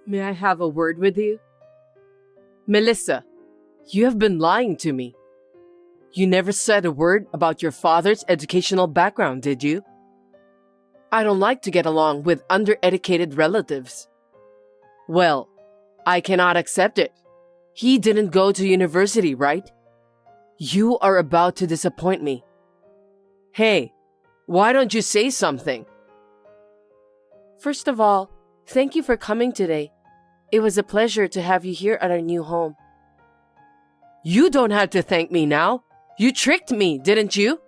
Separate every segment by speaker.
Speaker 1: May I have a word with you? Melissa, you have been lying to me. You never said a word about your father's educational background, did you? I don't like to get along with undereducated relatives. Well, I cannot accept it. He didn't go to university, right? You are about to disappoint me. Hey, why don't you say something? First of all, thank you for coming today. It was a pleasure to have you here at our new home. You don't have to thank me now. You tricked me, didn't you?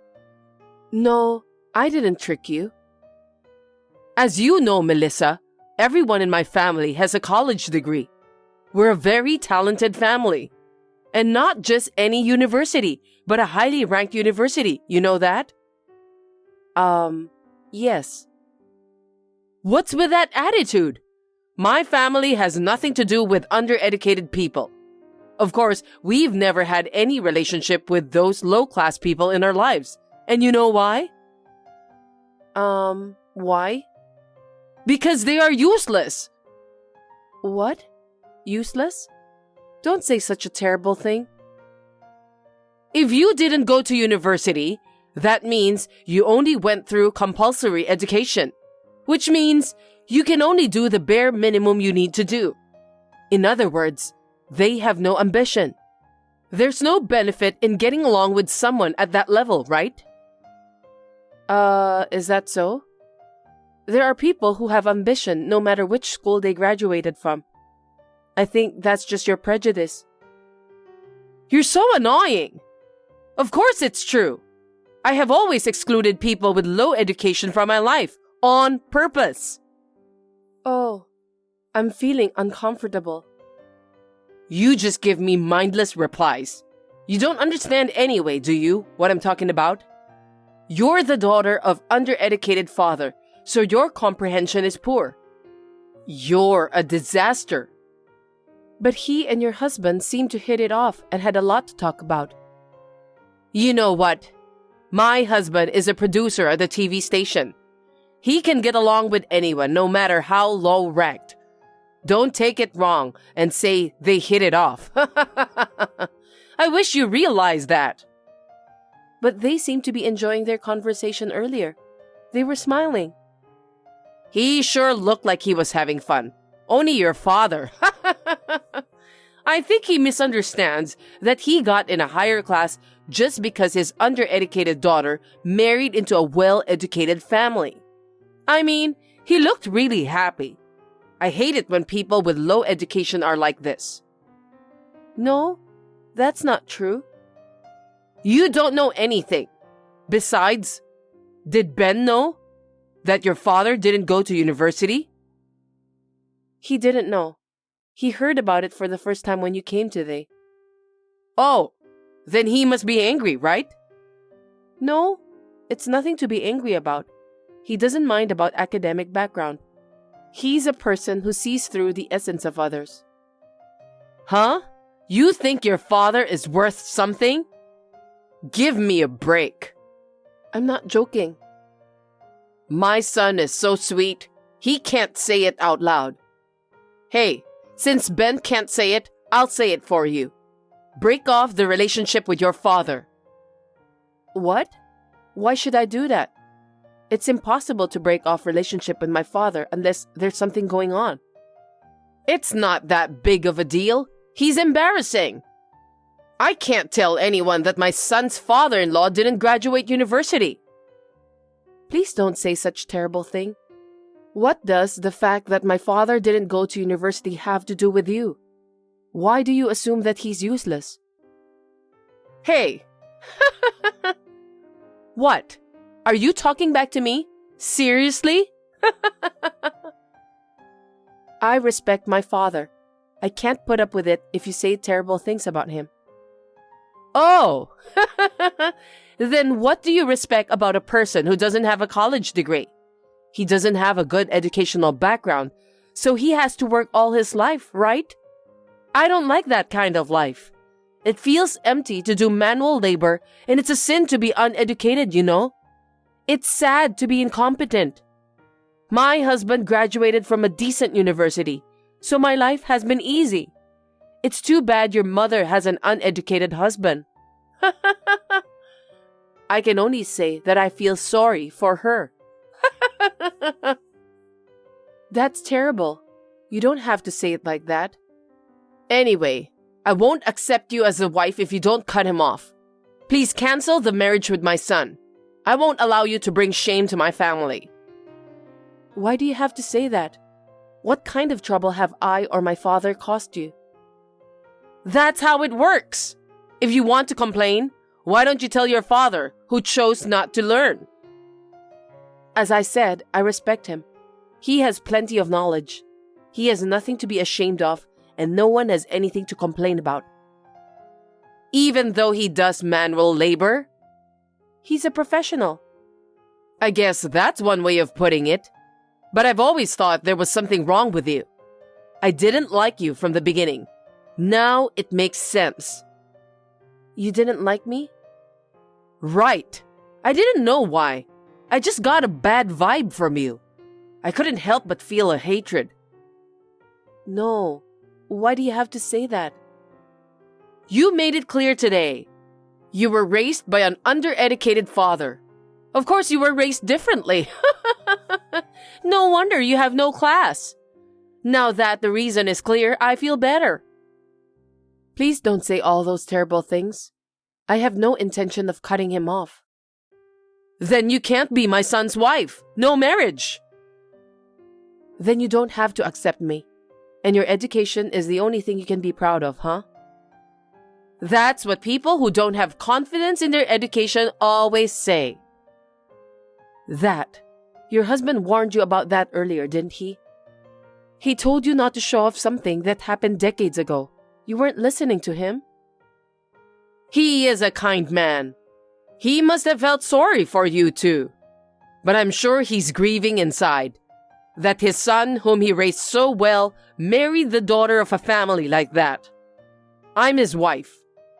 Speaker 1: No, I didn't trick you. As you know, Melissa, everyone in my family has a college degree. We're a very talented family. And not just any university, but a highly ranked university. You know that? Yes. What's with that attitude? My family has nothing to do with undereducated people. Of course, we've never had any relationship with those low-class people in our lives. And you know why? Why? Because they are useless. What? Useless? Don't say such a terrible thing. If you didn't go to university, that means you only went through compulsory education, which means you can only do the bare minimum you need to do. In other words, they have no ambition. There's no benefit in getting along with someone at that level, right? Is that so? There are people who have ambition no matter which school they graduated from. I think that's just your prejudice. You're so annoying. Of course it's true. I have always excluded people with low education from my life, on purpose. Oh, I'm feeling uncomfortable. You just give me mindless replies. You don't understand anyway, do you, what I'm talking about? You're the daughter of undereducated father, so your comprehension is poor. You're a disaster. But he and your husband seemed to hit it off and had a lot to talk about. You know what? My husband is a producer at the TV station. He can get along with anyone, no matter how low ranked. Don't take it wrong and say they hit it off. I wish you realized that. But they seemed to be enjoying their conversation earlier. They were smiling. He sure looked like he was having fun. Only your father. I think he misunderstands that he got in a higher class just because his undereducated daughter married into a well-educated family. I mean, he looked really happy. I hate it when people with low education are like this. No, that's not true. You don't know anything. Besides, did Ben know that your father didn't go to university? He didn't know. He heard about it for the first time when you came today. Oh, then he must be angry, right? No, it's nothing to be angry about. He doesn't mind about academic background. He's a person who sees through the essence of others. Huh? You think your father is worth something? Give me a break. I'm not joking. My son is so sweet, he can't say it out loud. Hey, since Ben can't say it, I'll say it for you. Break off the relationship with your father. What? Why should I do that? It's impossible to break off relationship with my father unless there's something going on. It's not that big of a deal. He's embarrassing. I can't tell anyone that my son's father-in-law didn't graduate university. Please don't say such terrible thing. What does the fact that my father didn't go to university have to do with you? Why do you assume that he's useless? Hey! What? Are you talking back to me? Seriously? I respect my father. I can't put up with it if you say terrible things about him. Oh! Then what do you respect about a person who doesn't have a college degree? He doesn't have a good educational background, so he has to work all his life, right? I don't like that kind of life. It feels empty to do manual labor, and it's a sin to be uneducated, you know? It's sad to be incompetent. My husband graduated from a decent university, so my life has been easy. It's too bad your mother has an uneducated husband. I can only say that I feel sorry for her. That's terrible. You don't have to say it like that. Anyway, I won't accept you as a wife if you don't cut him off. Please cancel the marriage with my son. I won't allow you to bring shame to my family. Why do you have to say that? What kind of trouble have I or my father caused you? That's how it works. If you want to complain, why don't you tell your father, who chose not to learn? As I said, I respect him. He has plenty of knowledge. He has nothing to be ashamed of, and no one has anything to complain about. Even though he does manual labor? He's a professional. I guess that's one way of putting it. But I've always thought there was something wrong with you. I didn't like you from the beginning. Now it makes sense. You didn't like me? Right. I didn't know why. I just got a bad vibe from you. I couldn't help but feel a hatred. No. Why do you have to say that? You made it clear today. You were raised by an undereducated father. Of course you were raised differently. No wonder you have no class. Now that the reason is clear, I feel better. Please don't say all those terrible things. I have no intention of cutting him off. Then you can't be my son's wife. No marriage. Then you don't have to accept me. And your education is the only thing you can be proud of, huh? That's what people who don't have confidence in their education always say. That. Your husband warned you about that earlier, didn't he? He told you not to show off something that happened decades ago. You weren't listening to him. He is a kind man. He must have felt sorry for you too. But I'm sure he's grieving inside. That his son, whom he raised so well, married the daughter of a family like that. I'm his wife.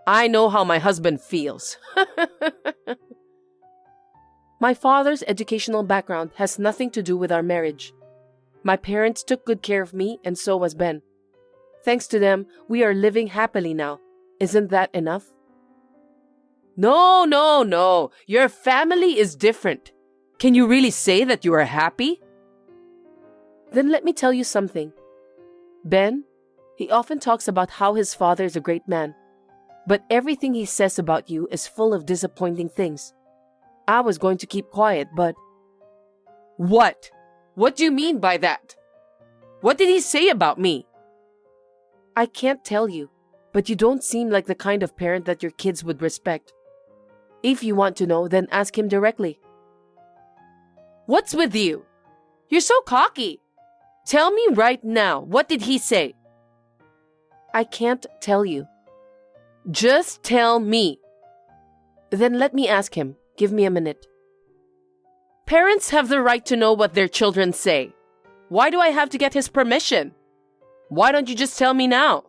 Speaker 1: I know how my husband feels. My father's educational background has nothing to do with our marriage. My parents took good care of me, and so was Ben. Thanks to them, we are living happily now. Isn't that enough? No. Your family is different. Can you really say that you are happy? Then let me tell you something. Ben, he often talks about how his father is a great man. But everything he says about you is full of disappointing things. I was going to keep quiet, but... What? What do you mean by that? What did he say about me? I can't tell you, but you don't seem like the kind of parent that your kids would respect. If you want to know, then ask him directly. What's with you? You're so cocky. Tell me right now, what did he say? I can't tell you. Just tell me. Then let me ask him. Give me a minute. Parents have the right to know what their children say. Why do I have to get his permission? Why don't you just tell me now?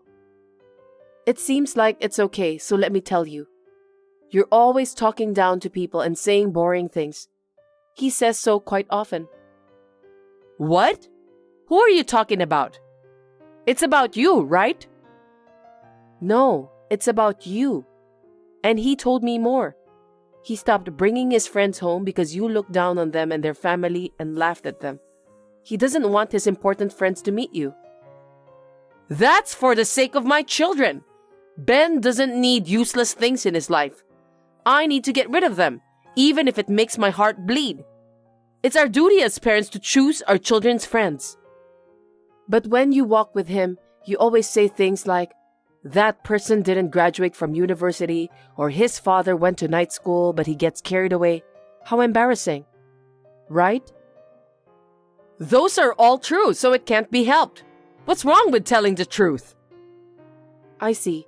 Speaker 1: It seems like it's okay, so let me tell you. You're always talking down to people and saying boring things. He says so quite often. What? Who are you talking about? It's about you, right? No, it's about you. And he told me more. He stopped bringing his friends home because you looked down on them and their family and laughed at them. He doesn't want his important friends to meet you. That's for the sake of my children. Ben doesn't need useless things in his life. I need to get rid of them, even if it makes my heart bleed. It's our duty as parents to choose our children's friends. But when you walk with him, you always say things like, that person didn't graduate from university, or his father went to night school but he gets carried away. How embarrassing. Right? Those are all true, so it can't be helped. What's wrong with telling the truth? I see.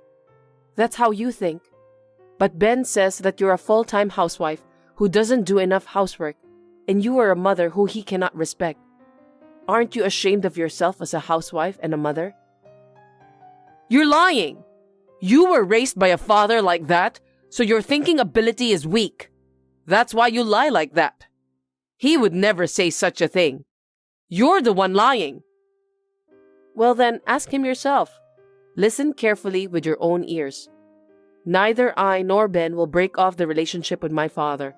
Speaker 1: That's how you think. But Ben says that you're a full-time housewife who doesn't do enough housework, and you are a mother who he cannot respect. Aren't you ashamed of yourself as a housewife and a mother? You're lying. You were raised by a father like that, so your thinking ability is weak. That's why you lie like that. He would never say such a thing. You're the one lying. Well then, ask him yourself. Listen carefully with your own ears. Neither I nor Ben will break off the relationship with my father.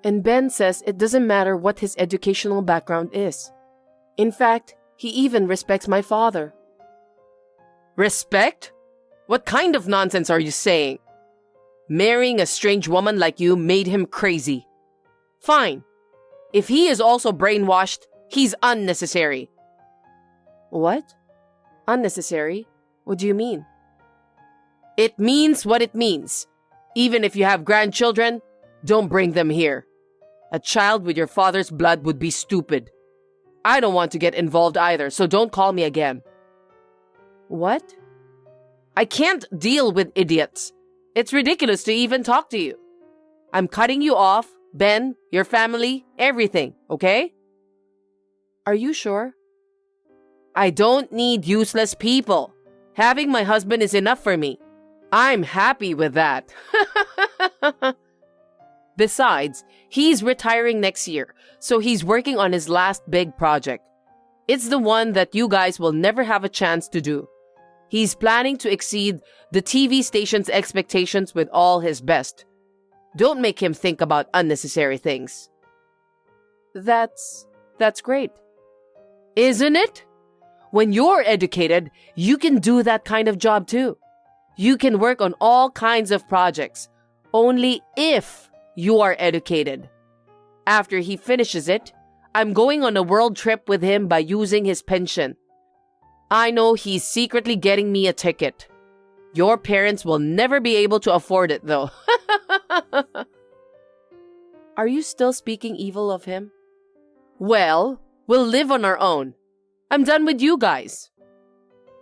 Speaker 1: And Ben says it doesn't matter what his educational background is. In fact, he even respects my father. Respect? What kind of nonsense are you saying? Marrying a strange woman like you made him crazy. Fine. If he is also brainwashed, he's unnecessary. What? Unnecessary? What do you mean? It means what it means. Even if you have grandchildren, don't bring them here. A child with your father's blood would be stupid. I don't want to get involved either, so don't call me again. What? I can't deal with idiots. It's ridiculous to even talk to you. I'm cutting you off, Ben, your family, everything, okay? Are you sure? I don't need useless people. Having my husband is enough for me. I'm happy with that. Besides, he's retiring next year, so he's working on his last big project. It's the one that you guys will never have a chance to do. He's planning to exceed the TV station's expectations with all his best. Don't make him think about unnecessary things. That's great. Isn't it? When you're educated, you can do that kind of job too. You can work on all kinds of projects, only if you are educated. After he finishes it, I'm going on a world trip with him by using his pension. I know he's secretly getting me a ticket. Your parents will never be able to afford it though. Are you still speaking evil of him? Well, we'll live on our own. I'm done with you guys.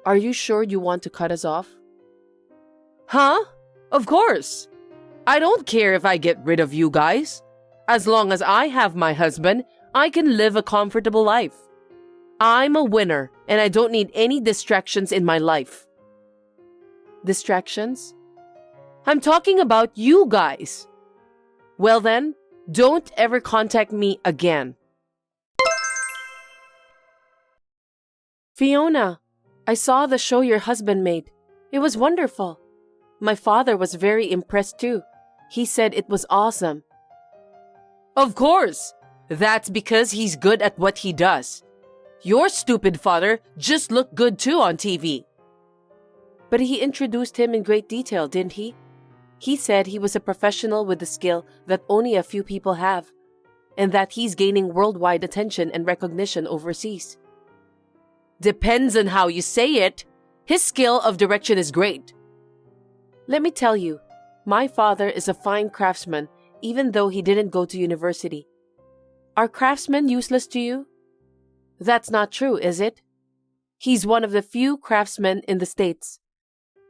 Speaker 1: Are you sure you want to cut us off? Huh? Of course. I don't care if I get rid of you guys. As long as I have my husband, I can live a comfortable life. I'm a winner, and I don't need any distractions in my life. Distractions? I'm talking about you guys. Well then, don't ever contact me again. Fiona, I saw the show your husband made. It was wonderful. My father was very impressed too. He said it was awesome. Of course! That's because he's good at what he does. Your stupid father just looked good too on TV. But he introduced him in great detail, didn't he? He said he was a professional with a skill that only a few people have, and that he's gaining worldwide attention and recognition overseas. Depends on how you say it. His skill of direction is great. Let me tell you, my father is a fine craftsman, even though he didn't go to university. Are craftsmen useless to you? That's not true, is it? He's one of the few craftsmen in the States.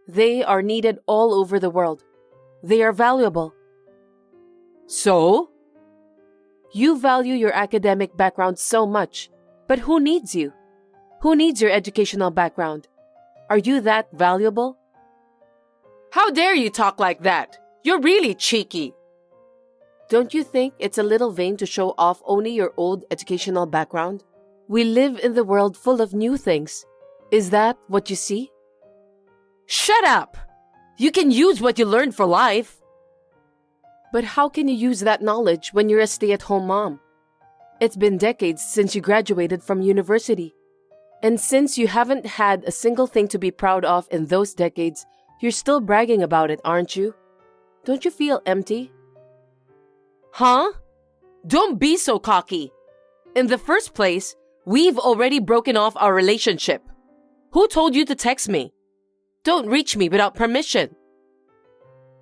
Speaker 1: They are needed all over the world. They are valuable. So? You value your academic background so much, but who needs you? Who needs your educational background? Are you that valuable? How dare you talk like that? You're really cheeky. Don't you think it's a little vain to show off only your old educational background? We live in the world full of new things. Is that what you see? Shut up! You can use what you learned for life. But how can you use that knowledge when you're a stay-at-home mom? It's been decades since you graduated from university. And since you haven't had a single thing to be proud of in those decades, you're still bragging about it, aren't you? Don't you feel empty? Huh? Don't be so cocky. In the first place, we've already broken off our relationship. Who told you to text me? Don't reach me without permission.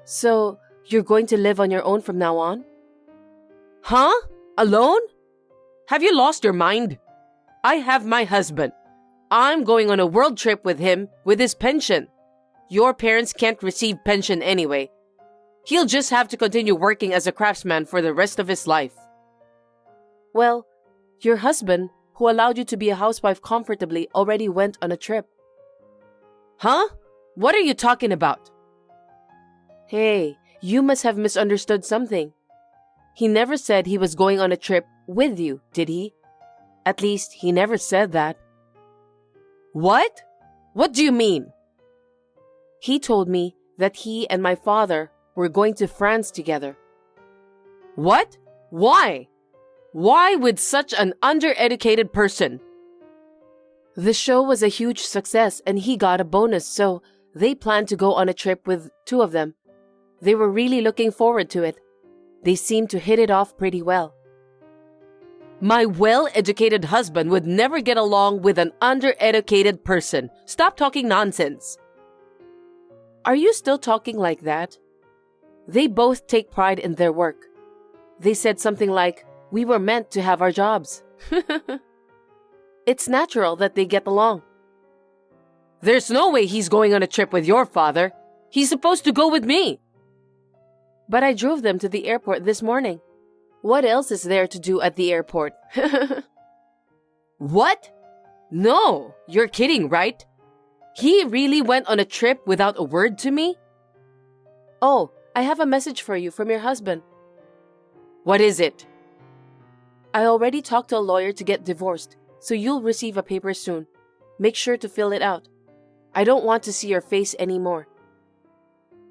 Speaker 1: So, you're going to live on your own from now on? Huh? Alone? Have you lost your mind? I have my husband. I'm going on a world trip with him with his pension. Your parents can't receive pension anyway. He'll just have to continue working as a craftsman for the rest of his life. Well, your husband, who allowed you to be a housewife comfortably, already went on a trip. Huh? What are you talking about? Hey, you must have misunderstood something. He never said he was going on a trip with you, did he? At least, he never said that. What? What do you mean? He told me that he and my father were going to France together. What? Why? Why with such an undereducated person? The show was a huge success and he got a bonus, so they planned to go on a trip with two of them. They were really looking forward to it. They seemed to hit it off pretty well. My well-educated husband would never get along with an undereducated person. Stop talking nonsense. Are you still talking like that? They both take pride in their work. They said something like, "We were meant to have our jobs." It's natural that they get along. There's no way he's going on a trip with your father. He's supposed to go with me. But I drove them to the airport this morning. What else is there to do at the airport? What? No, you're kidding, right? He really went on a trip without a word to me? Oh, I have a message for you from your husband. What is it? I already talked to a lawyer to get divorced, so you'll receive a paper soon. Make sure to fill it out. I don't want to see your face anymore.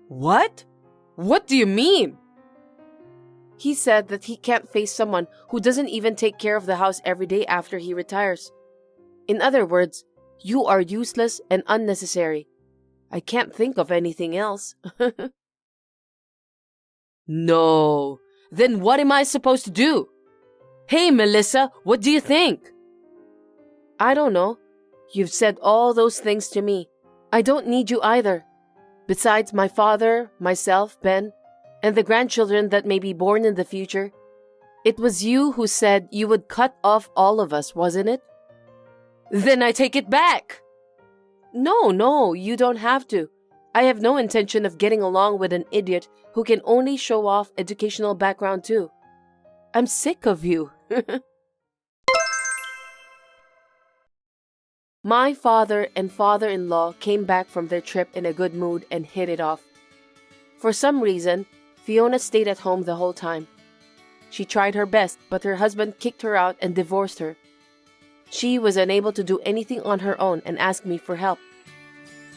Speaker 1: What? What do you mean? He said that he can't face someone who doesn't even take care of the house every day after he retires. In other words, you are useless and unnecessary. I can't think of anything else. No. Then what am I supposed to do? Hey, Melissa, what do you think? I don't know. You've said all those things to me. I don't need you either. Besides my father, myself, Ben, and the grandchildren that may be born in the future, it was you who said you would cut off all of us, wasn't it? Then I take it back. No, you don't have to. I have no intention of getting along with an idiot who can only show off educational background too. I'm sick of you. My father and father-in-law came back from their trip in a good mood and hit it off. For some reason, Fiona stayed at home the whole time. She tried her best, but her husband kicked her out and divorced her. She was unable to do anything on her own and asked me for help.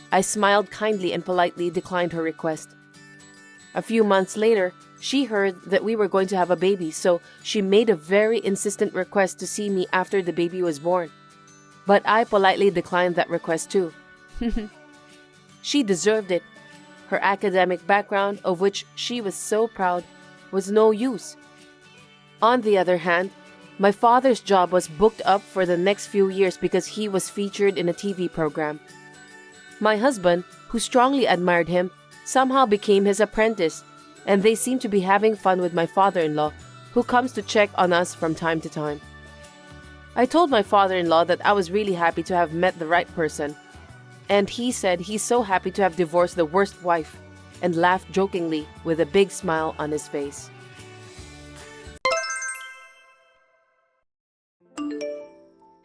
Speaker 1: I smiled kindly and politely declined her request. A few months later, she heard that we were going to have a baby, so she made a very insistent request to see me after the baby was born. But I politely declined that request too. She deserved it. Her academic background, of which she was so proud, was no use. On the other hand, my father's job was booked up for the next few years because he was featured in a TV program. My husband, who strongly admired him, somehow became his apprentice, and they seemed to be having fun with my father-in-law, who comes to check on us from time to time. I told my father-in-law that I was really happy to have met the right person, and he said he's so happy to have divorced the worst wife, and laughed jokingly with a big smile on his face.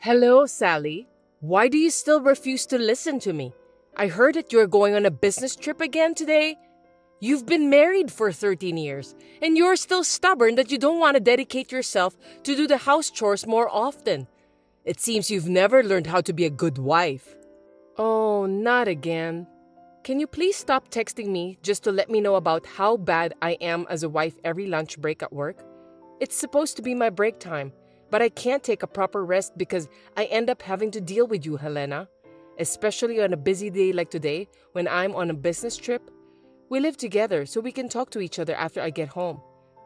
Speaker 2: Hello, Sally. Why do you still refuse to listen to me? I heard that you're going on a business trip again today. You've been married for 13 years, and you're still stubborn that you don't want to dedicate yourself to do the house chores more often. It seems you've never learned how to be a good wife. Oh, not again. Can you please stop texting me just to let me know about how bad I am as a wife every lunch break at work? It's supposed to be my break time, but I can't take a proper rest because I end up having to deal with you, Helena. Especially on a busy day like today when I'm on a business trip. We live together so we can talk to each other after I get home.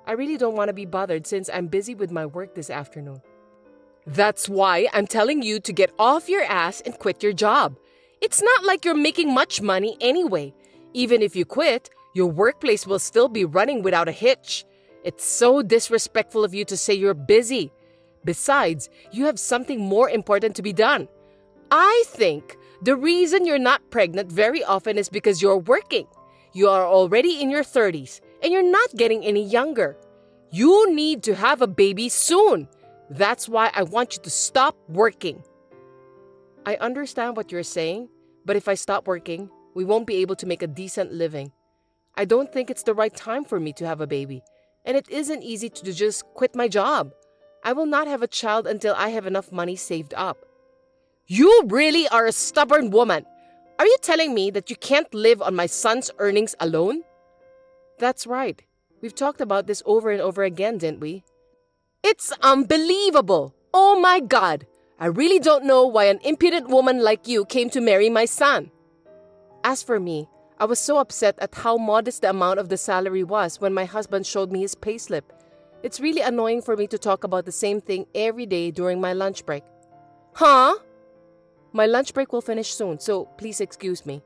Speaker 2: I really don't want to be bothered since I'm busy with my work this afternoon. That's why I'm telling you to get off your ass and quit your job. It's not like you're making much money anyway. Even if you quit, your workplace will still be running without a hitch. It's so disrespectful of you to say you're busy. Besides, you have something more important to be done. I think the reason you're not pregnant very often is because you're working. You are already in your 30s and you're not getting any younger. You need to have a baby soon. That's why I want you to stop working. I understand what you're saying, but if I stop working, we won't be able to make a decent living. I don't think it's the right time for me to have a baby, and it isn't easy to just quit my job. I will not have a child until I have enough money saved up. You really are a stubborn woman. Are you telling me that you can't live on my son's earnings alone?
Speaker 1: That's right. We've talked about this over and over again, didn't we?
Speaker 2: It's unbelievable. Oh my God. I really don't know why an impudent woman like you came to marry my son.
Speaker 1: As for me, I was so upset at how modest the amount of the salary was when my husband showed me his payslip. It's really annoying for me to talk about the same thing every day during my lunch break.
Speaker 2: Huh?
Speaker 1: My lunch break will finish soon, so please excuse me.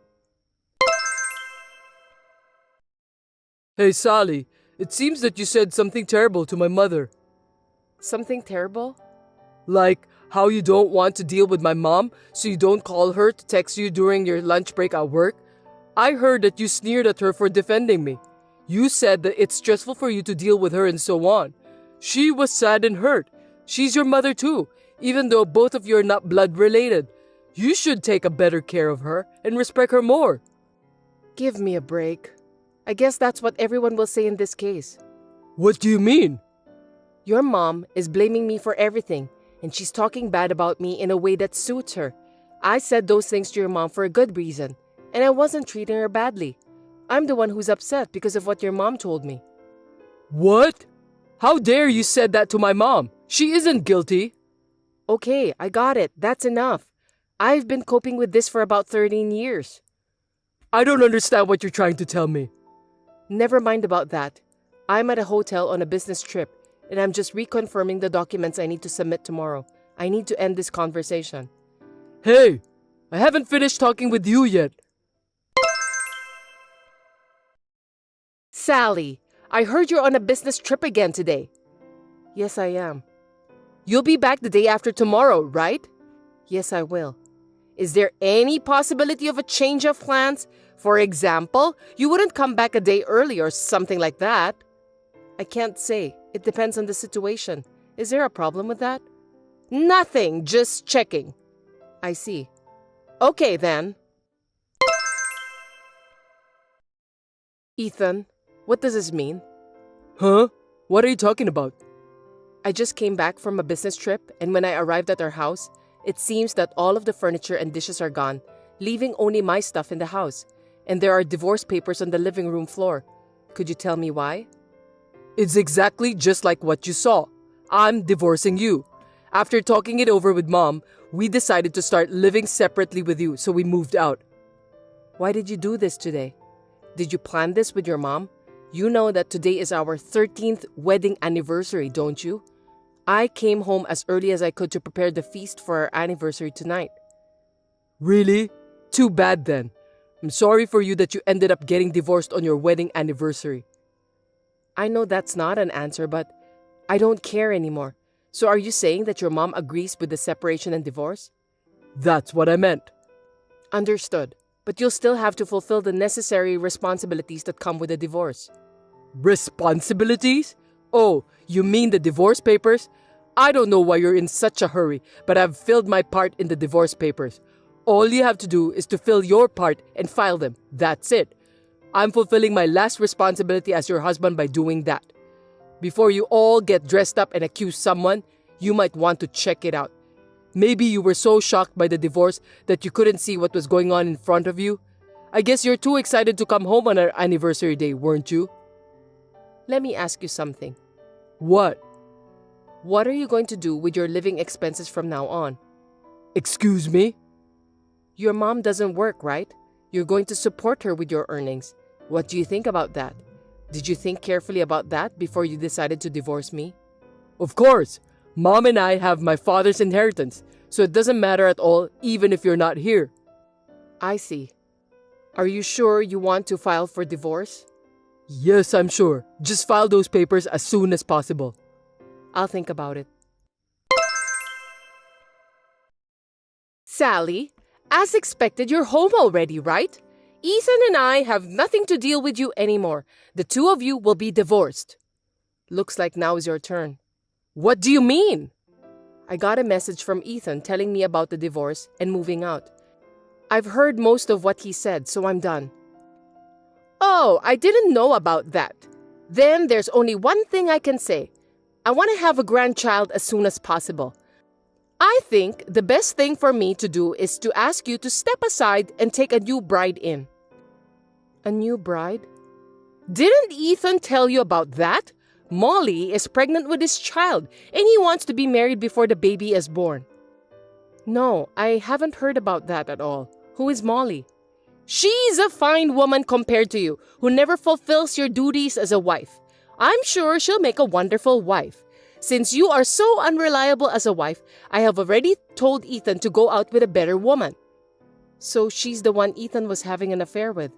Speaker 3: Hey, Sally, it seems that you said something terrible to my mother.
Speaker 1: Something terrible?
Speaker 3: Like how you don't want to deal with my mom, so you don't call her to text you during your lunch break at work. I heard that you sneered at her for defending me. You said that it's stressful for you to deal with her and so on. She was sad and hurt. She's your mother too, even though both of you are not blood related. You should take a better care of her and respect her more.
Speaker 1: Give me a break. I guess that's what everyone will say in this case.
Speaker 3: What do you mean?
Speaker 1: Your mom is blaming me for everything, and she's talking bad about me in a way that suits her. I said those things to your mom for a good reason, and I wasn't treating her badly. I'm the one who's upset because of what your mom told me.
Speaker 3: What? How dare you said that to my mom? She isn't guilty.
Speaker 1: Okay, I got it. That's enough. I've been coping with this for about 13 years.
Speaker 3: I don't understand what you're trying to tell me.
Speaker 1: Never mind about that. I'm at a hotel on a business trip, and I'm just reconfirming the documents I need to submit tomorrow. I need to end this conversation.
Speaker 3: Hey, I haven't finished talking with you yet.
Speaker 2: Sally, I heard you're on a business trip again today.
Speaker 1: Yes, I am.
Speaker 2: You'll be back the day after tomorrow, right?
Speaker 1: Yes, I will.
Speaker 2: Is there any possibility of a change of plans? For example, you wouldn't come back a day early or something like that.
Speaker 1: I can't say. It depends on the situation. Is there a problem with that?
Speaker 2: Nothing, just checking.
Speaker 1: I see.
Speaker 2: Okay, then.
Speaker 1: Ethan, what does this mean?
Speaker 3: Huh? What are you talking about?
Speaker 1: I just came back from a business trip, and when I arrived at our house, it seems that all of the furniture and dishes are gone, leaving only my stuff in the house. And there are divorce papers on the living room floor. Could you tell me why?
Speaker 3: It's exactly just like what you saw. I'm divorcing you. After talking it over with Mom, we decided to start living separately with you, so we moved out.
Speaker 1: Why did you do this today? Did you plan this with your mom? You know that today is our 13th wedding anniversary, don't you? I came home as early as I could to prepare the feast for our anniversary tonight.
Speaker 3: Really? Too bad then. I'm sorry for you that you ended up getting divorced on your wedding anniversary.
Speaker 1: I know that's not an answer, but I don't care anymore. So are you saying that your mom agrees with the separation and divorce?
Speaker 3: That's what I meant.
Speaker 1: Understood. But you'll still have to fulfill the necessary responsibilities that come with a divorce.
Speaker 3: Responsibilities? Oh, you mean the divorce papers? I don't know why you're in such a hurry, but I've filled my part in the divorce papers. All you have to do is to fill your part and file them. That's it. I'm fulfilling my last responsibility as your husband by doing that. Before you all get dressed up and accuse someone, you might want to check it out. Maybe you were so shocked by the divorce that you couldn't see what was going on in front of you. I guess you're too excited to come home on our anniversary day, weren't you?
Speaker 1: Let me ask you something.
Speaker 3: What?
Speaker 1: What are you going to do with your living expenses from now on?
Speaker 3: Excuse me?
Speaker 1: Your mom doesn't work, right? You're going to support her with your earnings. What do you think about that? Did you think carefully about that before you decided to divorce me?
Speaker 3: Of course. Mom and I have my father's inheritance, so it doesn't matter at all, even if you're not here.
Speaker 1: I see. Are you sure you want to file for divorce?
Speaker 3: Yes, I'm sure. Just file those papers as soon as possible.
Speaker 1: I'll think about it.
Speaker 2: Sally, as expected, you're home already, right? Ethan and I have nothing to deal with you anymore. The two of you will be divorced.
Speaker 1: Looks like now is your turn.
Speaker 2: What do you mean?
Speaker 1: I got a message from Ethan telling me about the divorce and moving out. I've heard most of what he said, so I'm done.
Speaker 2: Oh, I didn't know about that. Then there's only one thing I can say. I want to have a grandchild as soon as possible. I think the best thing for me to do is to ask you to step aside and take a new bride in.
Speaker 3: A new bride?
Speaker 2: Didn't Ethan tell you about that? Molly is pregnant with his child and he wants to be married before the baby is born.
Speaker 3: No, I haven't heard about that at all. Who is Molly?
Speaker 2: She's a fine woman compared to you, who never fulfills your duties as a wife. I'm sure she'll make a wonderful wife. Since you are so unreliable as a wife, I have already told Ethan to go out with a better woman.
Speaker 3: So she's the one Ethan was having an affair with.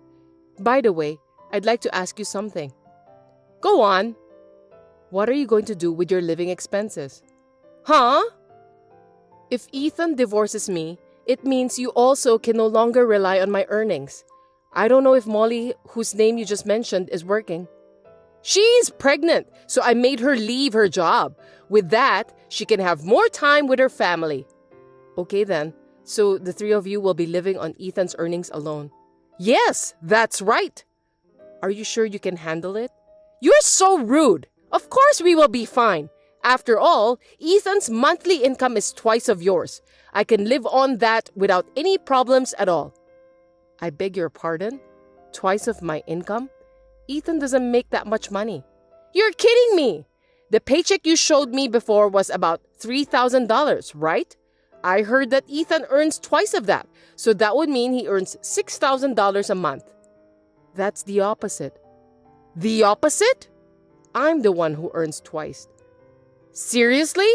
Speaker 3: By the way, I'd like to ask you something.
Speaker 2: Go on.
Speaker 3: What are you going to do with your living expenses?
Speaker 2: Huh?
Speaker 3: If Ethan divorces me, it means you also can no longer rely on my earnings. I don't know if Molly, whose name you just mentioned, is working.
Speaker 2: She's pregnant, so I made her leave her job. With that, she can have more time with her family.
Speaker 3: Okay then, so the three of you will be living on Ethan's earnings alone.
Speaker 2: Yes, that's right.
Speaker 3: Are you sure you can handle it?
Speaker 2: You're so rude. Of course we will be fine. After all, Ethan's monthly income is twice of yours. I can live on that without any problems at all.
Speaker 3: I beg your pardon? Twice of my income? Ethan doesn't make that much money.
Speaker 2: You're kidding me. The paycheck you showed me before was about $3,000, right? I heard that Ethan earns twice of that, so that would mean he earns $6,000 a month.
Speaker 3: That's the opposite.
Speaker 2: The opposite?
Speaker 3: I'm the one who earns twice.
Speaker 2: Seriously?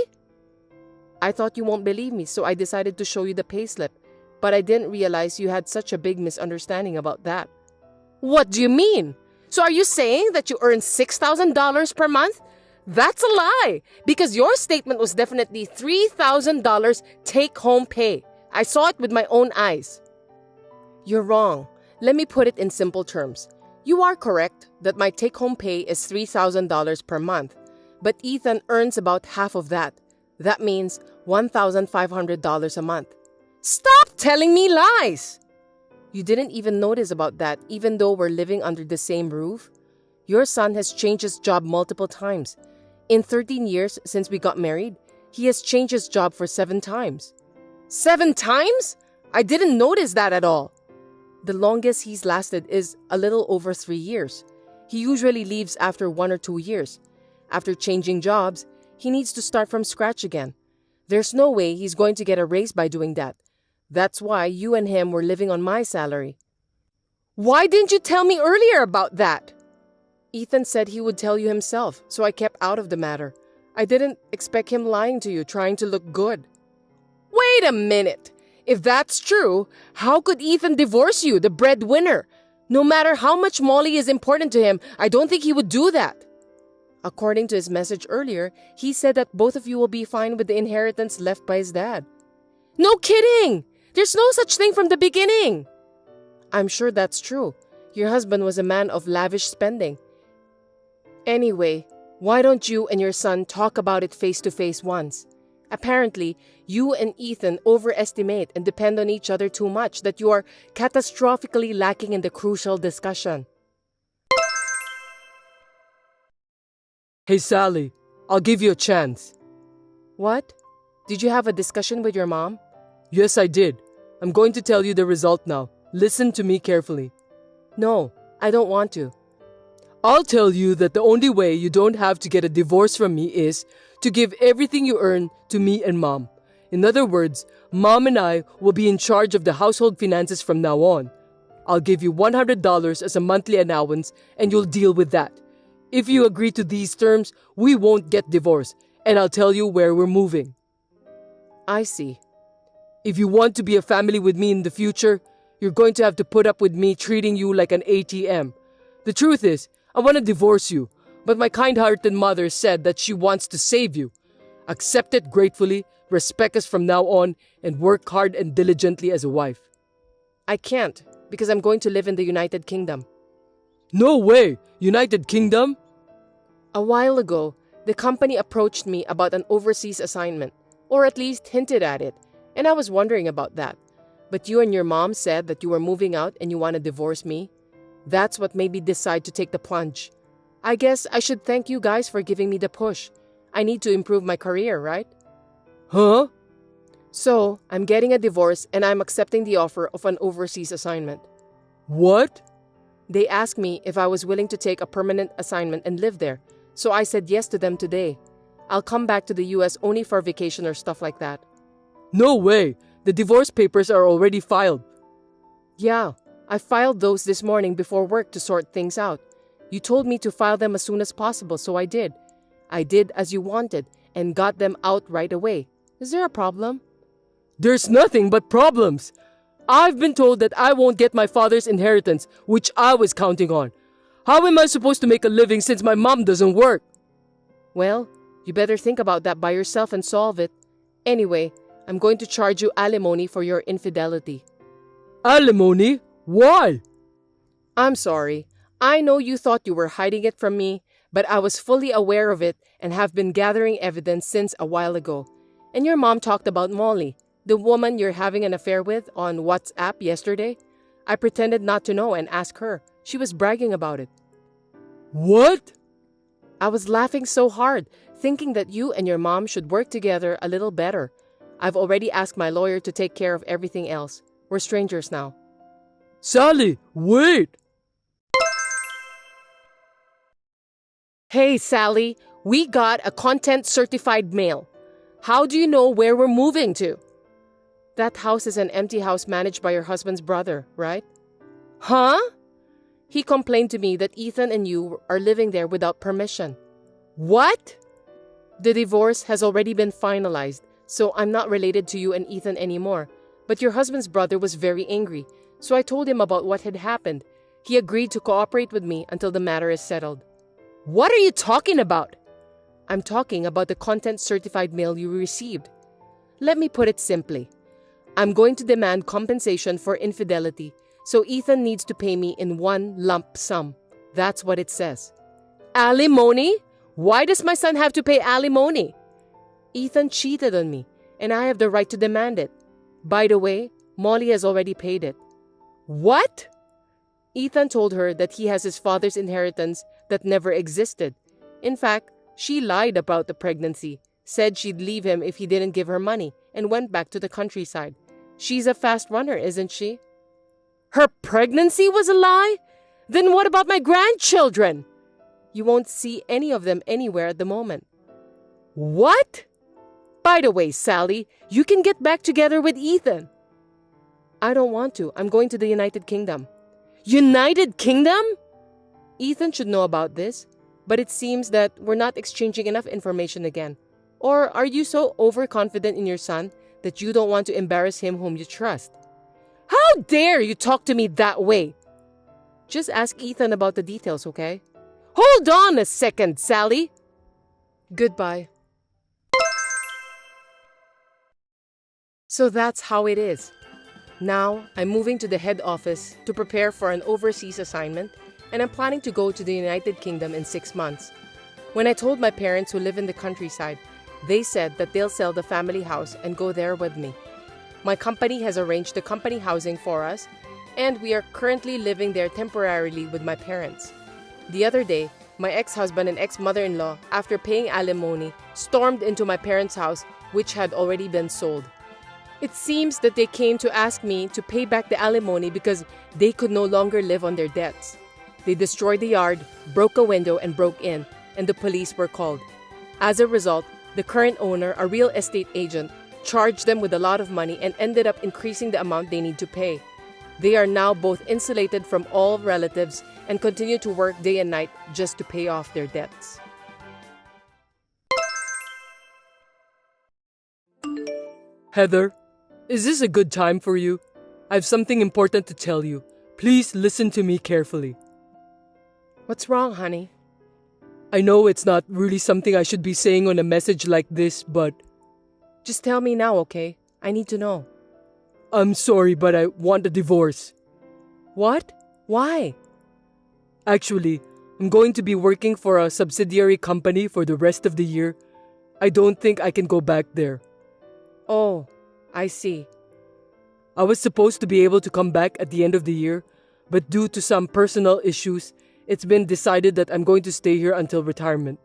Speaker 3: I thought you won't believe me, so I decided to show you the payslip. But I didn't realize you had such a big misunderstanding about that.
Speaker 2: What do you mean? So are you saying that you earn $6,000 per month? That's a lie, because your statement was definitely $3,000 take-home pay. I saw it with my own eyes.
Speaker 3: You're wrong. Let me put it in simple terms. You are correct that my take-home pay is $3,000 per month, but Ethan earns about half of that. That means $1,500 a month.
Speaker 2: Stop telling me lies!
Speaker 3: You didn't even notice about that, even though we're living under the same roof? Your son has changed his job multiple times. In 13 years since we got married, he has changed his job for 7 times.
Speaker 2: 7 times? I didn't notice that at all.
Speaker 3: The longest he's lasted is a little over 3 years. He usually leaves after 1 or 2 years. After changing jobs, he needs to start from scratch again. There's no way he's going to get a raise by doing that. That's why you and him were living on my salary.
Speaker 2: Why didn't you tell me earlier about that?
Speaker 3: Ethan said he would tell you himself, so I kept out of the matter. I didn't expect him lying to you, trying to look good.
Speaker 2: Wait a minute. If that's true, how could Ethan divorce you, the breadwinner? No matter how much Molly is important to him, I don't think he would do that.
Speaker 3: According to his message earlier, he said that both of you will be fine with the inheritance left by his dad.
Speaker 2: No kidding! There's no such thing from the beginning.
Speaker 3: I'm sure that's true. Your husband was a man of lavish spending. Anyway, why don't you and your son talk about it face to face once? Apparently, you and Ethan overestimate and depend on each other too much that you are catastrophically lacking in the crucial discussion.
Speaker 4: Hey Sally, I'll give you a chance.
Speaker 3: What? Did you have a discussion with your mom?
Speaker 4: Yes, I did. I'm going to tell you the result now. Listen to me carefully.
Speaker 3: No, I don't want to.
Speaker 4: I'll tell you that the only way you don't have to get a divorce from me is to give everything you earn to me and Mom. In other words, Mom and I will be in charge of the household finances from now on. I'll give you $100 as a monthly allowance and you'll deal with that. If you agree to these terms, we won't get divorced, and I'll tell you where we're moving.
Speaker 3: I see.
Speaker 4: If you want to be a family with me in the future, you're going to have to put up with me treating you like an ATM. The truth is, I want to divorce you, but my kind-hearted mother said that she wants to save you. Accept it gratefully, respect us from now on, and work hard and diligently as a wife.
Speaker 3: I can't, because I'm going to live in the United Kingdom.
Speaker 4: No way! United Kingdom?
Speaker 3: A while ago, the company approached me about an overseas assignment, or at least hinted at it, and I was wondering about that. But you and your mom said that you were moving out and you want to divorce me. That's what made me decide to take the plunge. I guess I should thank you guys for giving me the push. I need to improve my career, right?
Speaker 4: Huh?
Speaker 2: So, I'm getting a divorce and I'm accepting the offer of an overseas assignment.
Speaker 4: What?
Speaker 2: They asked me if I was willing to take a permanent assignment and live there, so I said yes to them today. I'll come back to the US only for vacation or stuff like that.
Speaker 4: No way. The divorce papers are already filed.
Speaker 2: Yeah, I filed those this morning before work to sort things out. You told me to file them as soon as possible, so I did. I did as you wanted and got them out right away. Is there a problem?
Speaker 4: There's nothing but problems. I've been told that I won't get my father's inheritance, which I was counting on. How am I supposed to make a living since my mom doesn't work?
Speaker 2: Well, you better think about that by yourself and solve it. Anyway, I'm going to charge you alimony for your infidelity.
Speaker 4: Alimony? Why?
Speaker 2: I'm sorry. I know you thought you were hiding it from me, but I was fully aware of it and have been gathering evidence since a while ago. And your mom talked about Molly, the woman you're having an affair with, on WhatsApp yesterday. I pretended not to know and asked her. She was bragging about it.
Speaker 4: What?
Speaker 2: I was laughing so hard, thinking that you and your mom should work together a little better. I've already asked my lawyer to take care of everything else. We're strangers now.
Speaker 4: Sally, wait!
Speaker 2: Hey, Sally, we got a content certified mail. How do you know where we're moving to? That house is an empty house managed by your husband's brother, right? Huh? He complained to me that Ethan and you are living there without permission. What? The divorce has already been finalized, so I'm not related to you and Ethan anymore. But your husband's brother was very angry, so I told him about what had happened. He agreed to cooperate with me until the matter is settled. What are you talking about? I'm talking about the content certified mail you received. Let me put it simply. I'm going to demand compensation for infidelity, so Ethan needs to pay me in one lump sum. That's what it says. Alimony? Why does my son have to pay alimony? Ethan cheated on me, and I have the right to demand it. By the way, Molly has already paid it. What? Ethan told her that he has his father's inheritance that never existed. In fact, she lied about the pregnancy, said she'd leave him if he didn't give her money, and went back to the countryside. She's a fast runner, isn't she? Her pregnancy was a lie? Then what about my grandchildren? You won't see any of them anywhere at the moment. What? By the way, Sally, you can get back together with Ethan. I don't want to. I'm going to the United Kingdom. United Kingdom? Ethan should know about this, but it seems that we're not exchanging enough information again. Or are you so overconfident in your son that you don't want to embarrass him whom you trust? How dare you talk to me that way? Just ask Ethan about the details, okay? Hold on a second, Sally. Goodbye. So that's how it is. Now, I'm moving to the head office to prepare for an overseas assignment, and I'm planning to go to the United Kingdom in 6 months. When I told my parents who live in the countryside, they said that they'll sell the family house and go there with me. My company has arranged the company housing for us, and we are currently living there temporarily with my parents. The other day, my ex-husband and ex-mother-in-law, after paying alimony, stormed into my parents' house, which had already been sold. It seems that they came to ask me to pay back the alimony because they could no longer live on their debts. They destroyed the yard, broke a window, and broke in, and the police were called. As a result, the current owner, a real estate agent, charged them with a lot of money and ended up increasing the amount they need to pay. They are now both insulated from all relatives and continue to work day and night just to pay off their debts.
Speaker 4: Heather, is this a good time for you? I have something important to tell you. Please listen to me carefully.
Speaker 2: What's wrong, honey?
Speaker 4: I know it's not really something I should be saying on a message like this, but
Speaker 2: Just tell me now, okay? I need to know.
Speaker 4: I'm sorry, but I want a divorce.
Speaker 2: What? Why?
Speaker 4: Actually, I'm going to be working for a subsidiary company for the rest of the year. I don't think I can go back there.
Speaker 2: Oh, I see.
Speaker 4: I was supposed to be able to come back at the end of the year, but due to some personal issues, it's been decided that I'm going to stay here until retirement.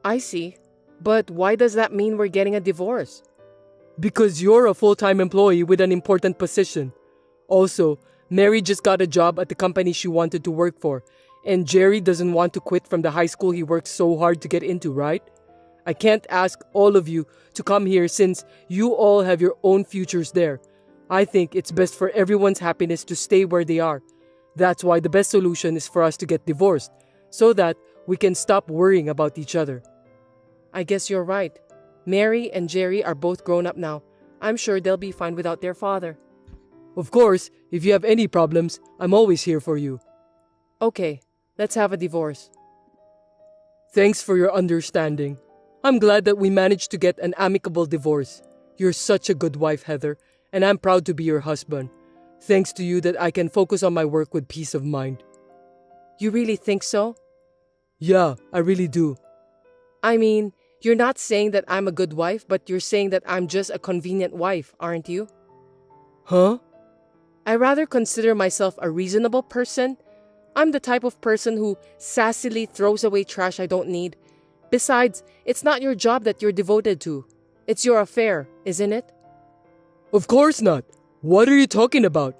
Speaker 2: I see. But why does that mean we're getting a divorce?
Speaker 4: Because you're a full-time employee with an important position. Also, Mary just got a job at the company she wanted to work for, and Jerry doesn't want to quit from the high school he worked so hard to get into, right? I can't ask all of you to come here since you all have your own futures there. I think it's best for everyone's happiness to stay where they are. That's why the best solution is for us to get divorced, so that we can stop worrying about each other.
Speaker 2: I guess you're right. Mary and Jerry are both grown up now. I'm sure they'll be fine without their father.
Speaker 4: Of course, if you have any problems, I'm always here for you.
Speaker 2: Okay, let's have a divorce.
Speaker 4: Thanks for your understanding. I'm glad that we managed to get an amicable divorce. You're such a good wife, Heather, and I'm proud to be your husband. Thanks to you that I can focus on my work with peace of mind.
Speaker 2: You really think so?
Speaker 4: Yeah, I really do.
Speaker 2: I mean, you're not saying that I'm a good wife, but you're saying that I'm just a convenient wife, aren't you?
Speaker 4: Huh?
Speaker 2: I rather consider myself a reasonable person. I'm the type of person who sassily throws away trash I don't need. Besides, it's not your job that you're devoted to. It's your affair, isn't it?
Speaker 4: Of course not. What are you talking about?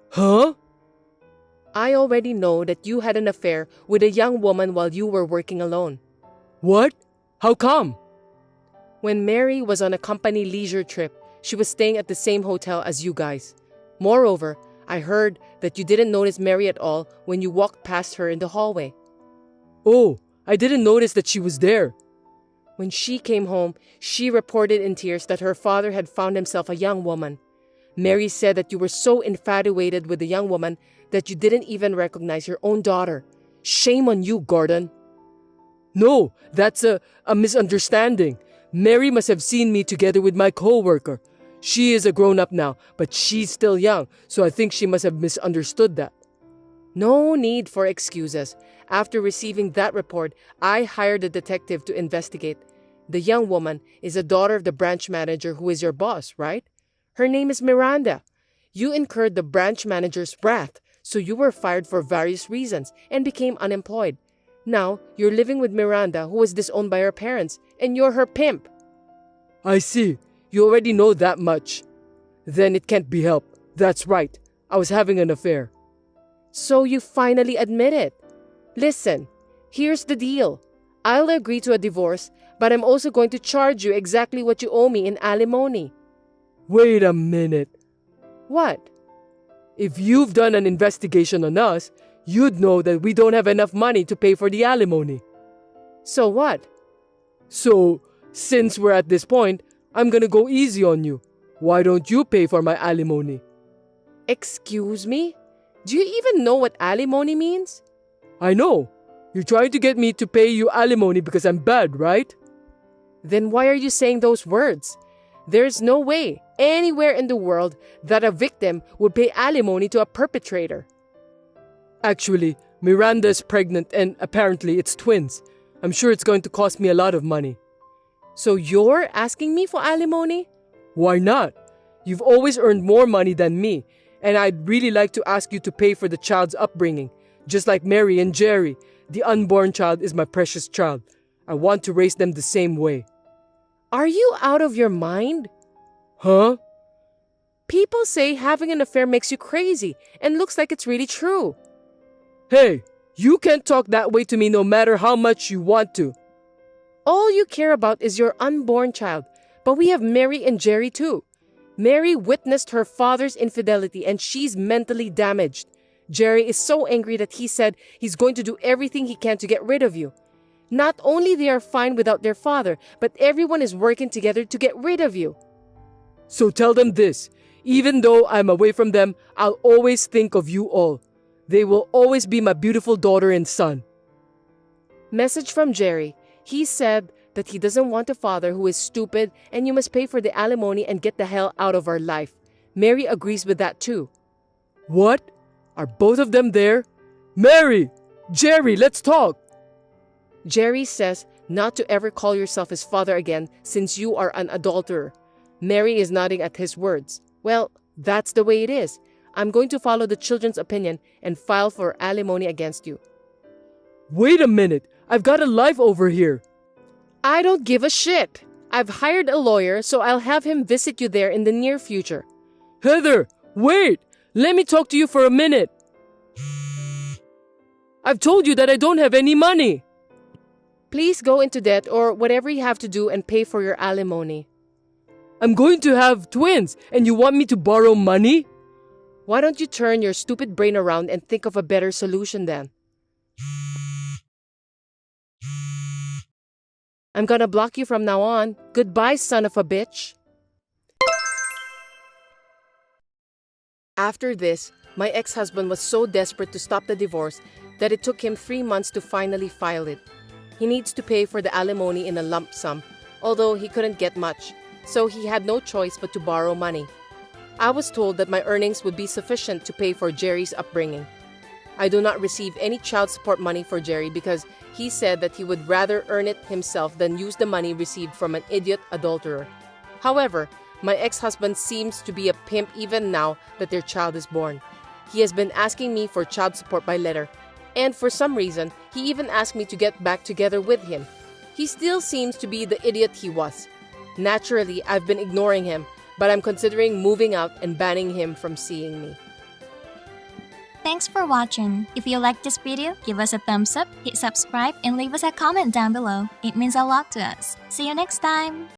Speaker 4: Huh?
Speaker 2: I already know that you had an affair with a young woman while you were working alone.
Speaker 4: What? How come?
Speaker 2: When Mary was on a company leisure trip, she was staying at the same hotel as you guys. Moreover, I heard that you didn't notice Mary at all when you walked past her in the hallway.
Speaker 4: Oh, I didn't notice that she was there.
Speaker 2: When she came home, she reported in tears that her father had found himself a young woman. Mary said that you were so infatuated with the young woman that you didn't even recognize your own daughter. Shame on you, Gordon.
Speaker 4: No, that's a misunderstanding. Mary must have seen me together with my co-worker. She is a grown-up now, but she's still young, so I think she must have misunderstood that.
Speaker 2: No need for excuses. After receiving that report, I hired a detective to investigate. The young woman is a daughter of the branch manager who is your boss, right? Her name is Miranda. You incurred the branch manager's wrath, so you were fired for various reasons and became unemployed. Now, you're living with Miranda, who was disowned by her parents, and you're her pimp.
Speaker 4: I see. You already know that much. Then it can't be helped. That's right. I was having an affair.
Speaker 2: So you finally admit it. Listen, here's the deal. I'll agree to a divorce, but I'm also going to charge you exactly what you owe me in alimony.
Speaker 4: Wait a minute.
Speaker 2: What?
Speaker 4: If you've done an investigation on us, you'd know that we don't have enough money to pay for the alimony.
Speaker 2: So what?
Speaker 4: So, since we're at this point, I'm gonna go easy on you. Why don't you pay for my alimony?
Speaker 2: Excuse me? Do you even know what alimony means?
Speaker 4: I know. You're trying to get me to pay you alimony because I'm bad, right?
Speaker 2: Then why are you saying those words? There's no way, anywhere in the world, that a victim would pay alimony to a perpetrator.
Speaker 4: Actually, Miranda is pregnant and apparently it's twins. I'm sure it's going to cost me a lot of money.
Speaker 2: So you're asking me for alimony?
Speaker 4: Why not? You've always earned more money than me, and I'd really like to ask you to pay for the child's upbringing. Just like Mary and Jerry, the unborn child is my precious child. I want to raise them the same way.
Speaker 2: Are you out of your mind?
Speaker 4: Huh?
Speaker 2: People say having an affair makes you crazy and looks like it's really true.
Speaker 4: Hey, you can't talk that way to me no matter how much you want to.
Speaker 2: All you care about is your unborn child, but we have Mary and Jerry too. Mary witnessed her father's infidelity and she's mentally damaged. Jerry is so angry that he said he's going to do everything he can to get rid of you. Not only they are fine without their father, but everyone is working together to get rid of you.
Speaker 4: So tell them this. Even though I'm away from them, I'll always think of you all. They will always be my beautiful daughter and son.
Speaker 2: Message from Jerry. He said that he doesn't want a father who is stupid and you must pay for the alimony and get the hell out of our life. Mary agrees with that too.
Speaker 4: What? Are both of them there? Mary! Jerry, let's talk!
Speaker 2: Jerry says not to ever call yourself his father again since you are an adulterer. Mary is nodding at his words. Well, that's the way it is. I'm going to follow the children's opinion and file for alimony against you.
Speaker 4: Wait a minute. I've got a life over here.
Speaker 2: I don't give a shit. I've hired a lawyer, so I'll have him visit you there in the near future.
Speaker 4: Heather, wait! Let me talk to you for a minute. I've told you that I don't have any money.
Speaker 2: Please go into debt or whatever you have to do and pay for your alimony.
Speaker 4: I'm going to have twins, and you want me to borrow money?
Speaker 2: Why don't you turn your stupid brain around and think of a better solution then? I'm gonna block you from now on. Goodbye, son of a bitch. After this, my ex-husband was so desperate to stop the divorce that it took him 3 months to finally file it. He needs to pay for the alimony in a lump sum, although he couldn't get much, so he had no choice but to borrow money. I was told that my earnings would be sufficient to pay for Jerry's upbringing. I do not receive any child support money for Jerry because he said that he would rather earn it himself than use the money received from an idiot adulterer. However, my ex-husband seems to be a pimp even now that their child is born. He has been asking me for child support by letter, and for some reason, he even asked me to get back together with him. He still seems to be the idiot he was. Naturally, I've been ignoring him, but I'm considering moving out and banning him from seeing me.
Speaker 5: Thanks for watching. If you liked this video, give us a thumbs up, hit subscribe, and leave us a comment down below. It means a lot to us. See you next time!